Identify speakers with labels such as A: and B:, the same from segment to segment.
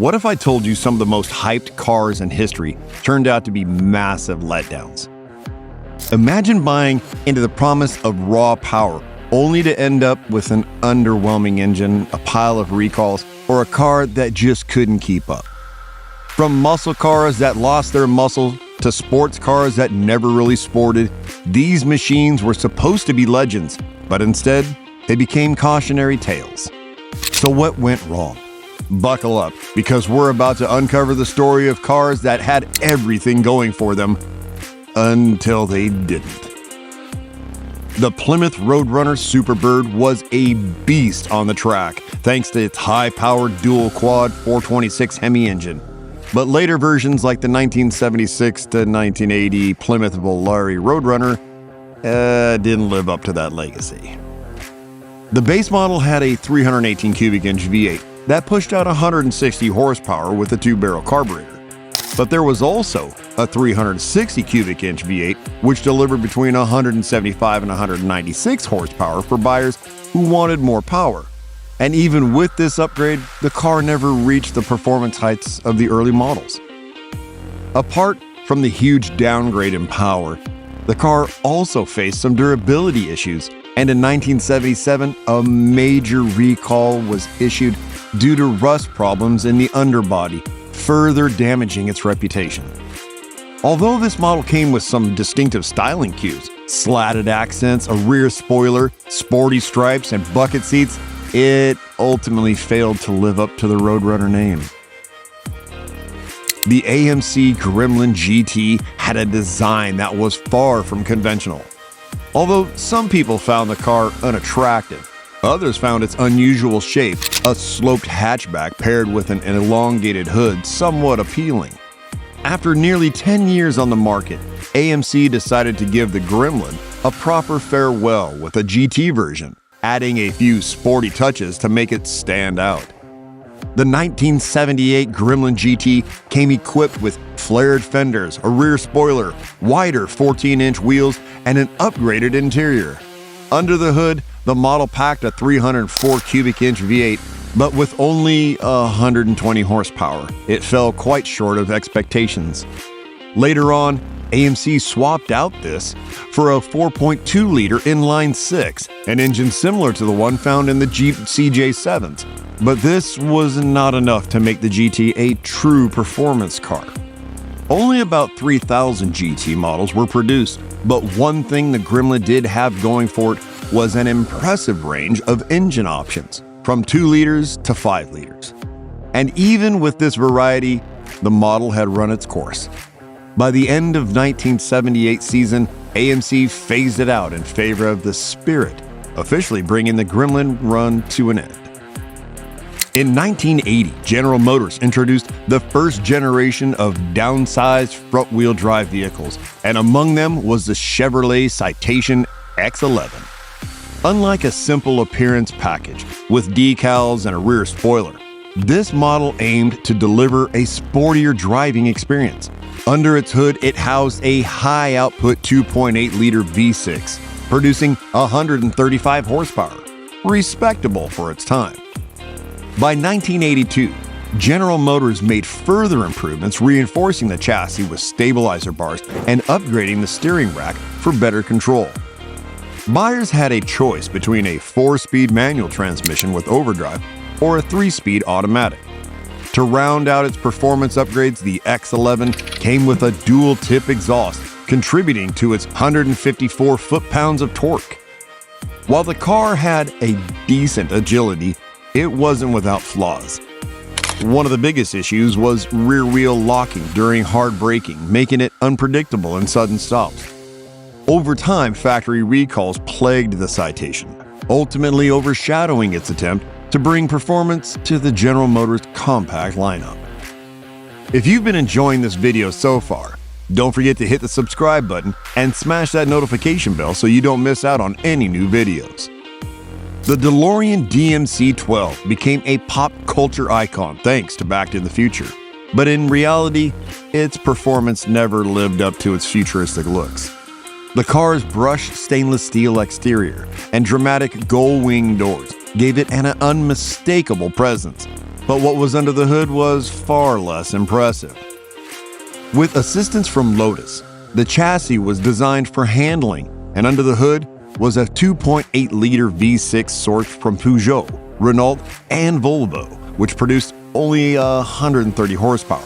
A: What if I told you some of the most hyped cars in history turned out to be massive letdowns? Imagine buying into the promise of raw power, only to end up with an underwhelming engine, a pile of recalls, or a car that just couldn't keep up. From muscle cars that lost their muscle to sports cars that never really sported, these machines were supposed to be legends, but instead, they became cautionary tales. So what went wrong? Buckle up, because we're about to uncover the story of cars that had everything going for them until they didn't. The Plymouth Roadrunner Superbird was a beast on the track, thanks to its high-powered dual-quad 426 Hemi engine. But later versions like the 1976 to 1980 Plymouth Volare Roadrunner didn't live up to that legacy. The base model had a 318 cubic inch V8 that pushed out 160 horsepower with a 2-barrel carburetor. But there was also a 360 cubic inch V8 which delivered between 175 and 196 horsepower for buyers who wanted more power. And even with this upgrade, the car never reached the performance heights of the early models. Apart from the huge downgrade in power, the car also faced some durability issues, and in 1977, a major recall was issued due to rust problems in the underbody, further damaging its reputation. Although this model came with some distinctive styling cues, slatted accents, a rear spoiler, sporty stripes, and bucket seats, it ultimately failed to live up to the Roadrunner name. The AMC Gremlin GT had a design that was far from conventional. Although some people found the car unattractive, others found its unusual shape, a sloped hatchback paired with an elongated hood, somewhat appealing. After nearly 10 years on the market, AMC decided to give the Gremlin a proper farewell with a GT version, adding a few sporty touches to make it stand out. The 1978 Gremlin GT came equipped with flared fenders, a rear spoiler, wider 14-inch wheels, and an upgraded interior. Under the hood, the model packed a 304 cubic inch V8, but with only 120 horsepower, it fell quite short of expectations. Later on, AMC swapped out this for a 4.2-liter inline-six, an engine similar to the one found in the Jeep CJ7s. But this was not enough to make the GT a true performance car. Only about 3,000 GT models were produced, but one thing the Gremlin did have going for it was an impressive range of engine options, from 2 liters to 5 liters. And even with this variety, the model had run its course. By the end of 1978 season, AMC phased it out in favor of the Spirit, officially bringing the Gremlin run to an end. In 1980, General Motors introduced the first generation of downsized front-wheel drive vehicles, and among them was the Chevrolet Citation X11. Unlike a simple appearance package with decals and a rear spoiler, this model aimed to deliver a sportier driving experience. Under its hood, it housed a high-output 2.8-liter V6, producing 135 horsepower, respectable for its time. By 1982, General Motors made further improvements, reinforcing the chassis with stabilizer bars and upgrading the steering rack for better control. Buyers had a choice between a 4-speed manual transmission with overdrive or a 3-speed automatic. To round out its performance upgrades, the X11 came with a dual-tip exhaust, contributing to its 154 foot-pounds of torque. While the car had a decent agility, it wasn't without flaws. One of the biggest issues was rear-wheel locking during hard braking, making it unpredictable in sudden stops. Over time, factory recalls plagued the Citation, ultimately overshadowing its attempt to bring performance to the General Motors compact lineup. If you've been enjoying this video so far, don't forget to hit the subscribe button and smash that notification bell so you don't miss out on any new videos. The DeLorean DMC-12 became a pop culture icon thanks to Back to the Future, but in reality, its performance never lived up to its futuristic looks. The car's brushed stainless steel exterior and dramatic gull-wing doors gave it an unmistakable presence, But what was under the hood was far less impressive. With assistance from Lotus, the chassis was designed for handling, and under the hood was a 2.8-liter V6 sourced from Peugeot, Renault, and Volvo, which produced only 130 horsepower.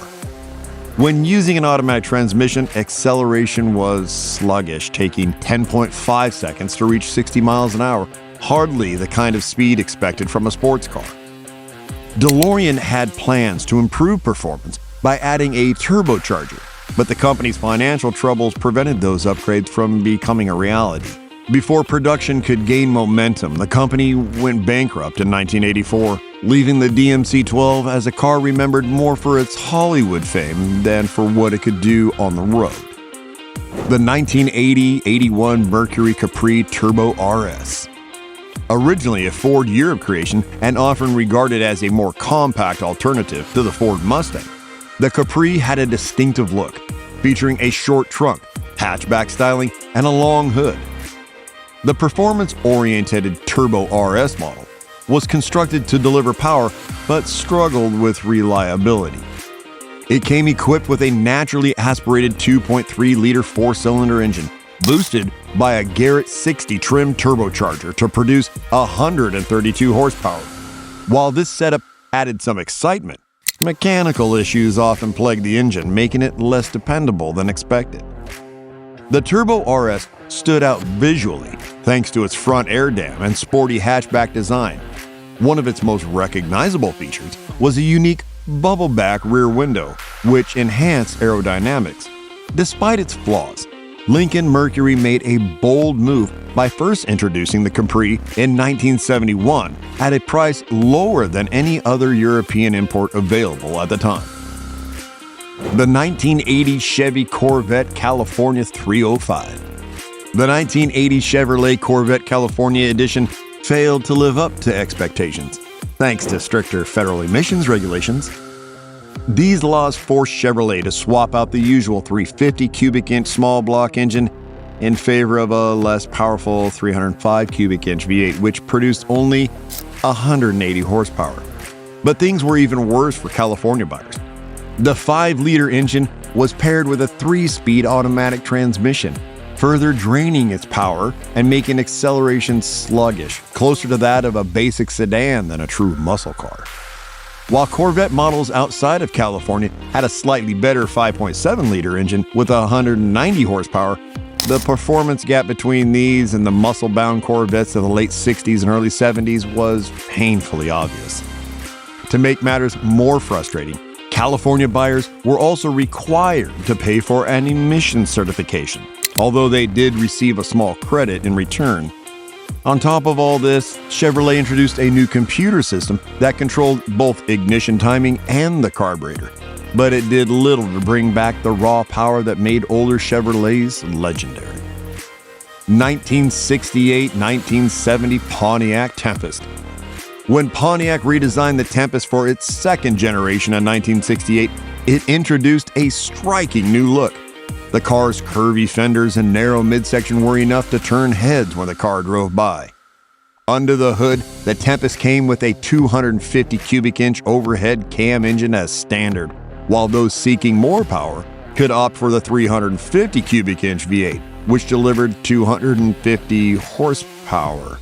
A: When using an automatic transmission, acceleration was sluggish, taking 10.5 seconds to reach 60 miles an hour, hardly the kind of speed expected from a sports car. DeLorean had plans to improve performance by adding a turbocharger, but the company's financial troubles prevented those upgrades from becoming a reality. Before production could gain momentum, the company went bankrupt in 1984, leaving the DMC-12 as a car remembered more for its Hollywood fame than for what it could do on the road. The 1980-81 Mercury Capri Turbo RS. Originally a Ford Europe creation and often regarded as a more compact alternative to the Ford Mustang, the Capri had a distinctive look, featuring a short trunk, hatchback styling, and a long hood. The performance-oriented Turbo RS model was constructed to deliver power but struggled with reliability. It came equipped with a naturally aspirated 2.3-liter four-cylinder engine, boosted by a Garrett 60 trim turbocharger to produce 132 horsepower. While this setup added some excitement, mechanical issues often plagued the engine, making it less dependable than expected. The Turbo RS stood out visually thanks to its front air dam and sporty hatchback design. One of its most recognizable features was a unique bubble-back rear window, which enhanced aerodynamics. Despite its flaws, Lincoln Mercury made a bold move by first introducing the Capri in 1971 at a price lower than any other European import available at the time. The 1980 Chevy Corvette California 305. The 1980 Chevrolet Corvette California Edition failed to live up to expectations, thanks to stricter federal emissions regulations. These laws forced Chevrolet to swap out the usual 350 cubic inch small block engine in favor of a less powerful 305 cubic inch V8, which produced only 180 horsepower. But things were even worse for California buyers. The 5-liter engine was paired with a 3-speed automatic transmission, further draining its power and making acceleration sluggish, closer to that of a basic sedan than a true muscle car. While Corvette models outside of California had a slightly better 5.7-liter engine with 190 horsepower, the performance gap between these and the muscle-bound Corvettes of the late 60s and early 70s was painfully obvious. To make matters more frustrating, California buyers were also required to pay for an emissions certification, although they did receive a small credit in return. On top of all this, Chevrolet introduced a new computer system that controlled both ignition timing and the carburetor, but it did little to bring back the raw power that made older Chevrolets legendary. 1968-1970 Pontiac Tempest. When Pontiac redesigned the Tempest for its second generation in 1968, it introduced a striking new look. The car's curvy fenders and narrow midsection were enough to turn heads when the car drove by. Under the hood, the Tempest came with a 250 cubic inch overhead cam engine as standard, while those seeking more power could opt for the 350 cubic inch V8, which delivered 250 horsepower.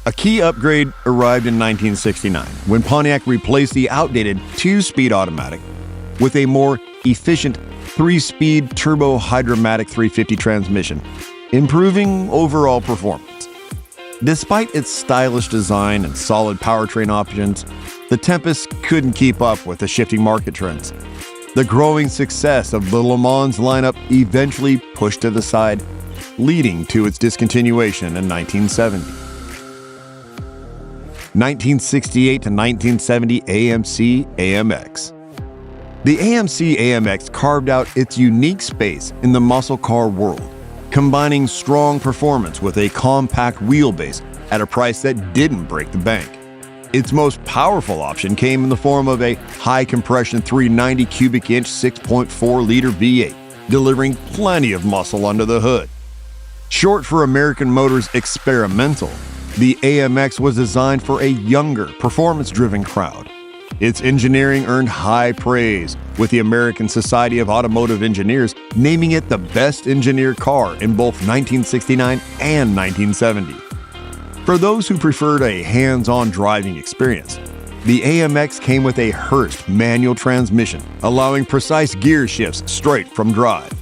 A: A key upgrade arrived in 1969 when Pontiac replaced the outdated 2-speed automatic with a more efficient 3-speed turbo hydromatic 350 transmission, improving overall performance. Despite its stylish design and solid powertrain options, the Tempest couldn't keep up with the shifting market trends. The growing success of the Le Mans lineup eventually pushed to the side, leading to its discontinuation in 1970. 1968 to 1970 AMC AMX. The AMC AMX carved out its unique space in the muscle car world, combining strong performance with a compact wheelbase at a price that didn't break the bank. Its most powerful option came in the form of a high-compression 390 cubic inch 6.4-liter V8, delivering plenty of muscle under the hood. Short for American Motors Experimental, the AMX was designed for a younger, performance-driven crowd. Its engineering earned high praise, with the American Society of Automotive Engineers naming it the best engineered car in both 1969 and 1970. For those who preferred a hands-on driving experience, the AMX came with a Hurst manual transmission, allowing precise gear shifts straight from drive.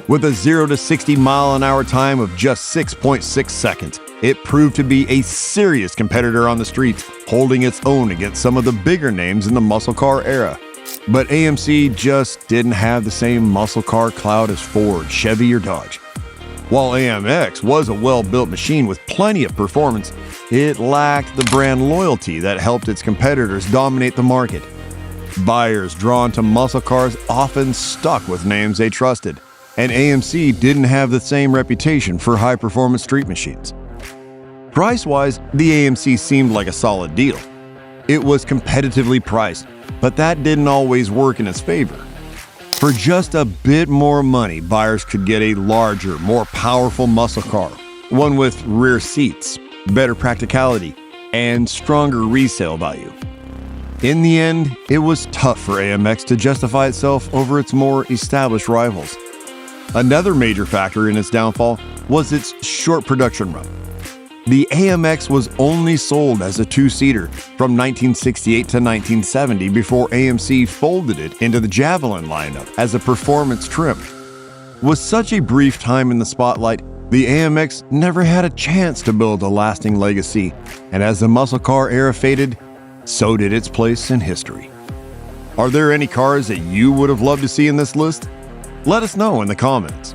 A: With a 0 to 60 mile an hour time of just 6.6 seconds, it proved to be a serious competitor on the streets, holding its own against some of the bigger names in the muscle car era. But AMC just didn't have the same muscle car clout as Ford, Chevy, or Dodge. While AMX was a well-built machine with plenty of performance, it lacked the brand loyalty that helped its competitors dominate the market. Buyers drawn to muscle cars often stuck with names they trusted, and AMC didn't have the same reputation for high-performance street machines. Price-wise, the AMC seemed like a solid deal. It was competitively priced, but that didn't always work in its favor. For just a bit more money, buyers could get a larger, more powerful muscle car, one with rear seats, better practicality, and stronger resale value. In the end, it was tough for AMX to justify itself over its more established rivals. Another major factor in its downfall was its short production run. The AMX was only sold as a two-seater from 1968 to 1970 before AMC folded it into the Javelin lineup as a performance trim. With such a brief time in the spotlight, the AMX never had a chance to build a lasting legacy, and as the muscle car era faded, so did its place in history. Are there any cars that you would have loved to see in this list? Let us know in the comments.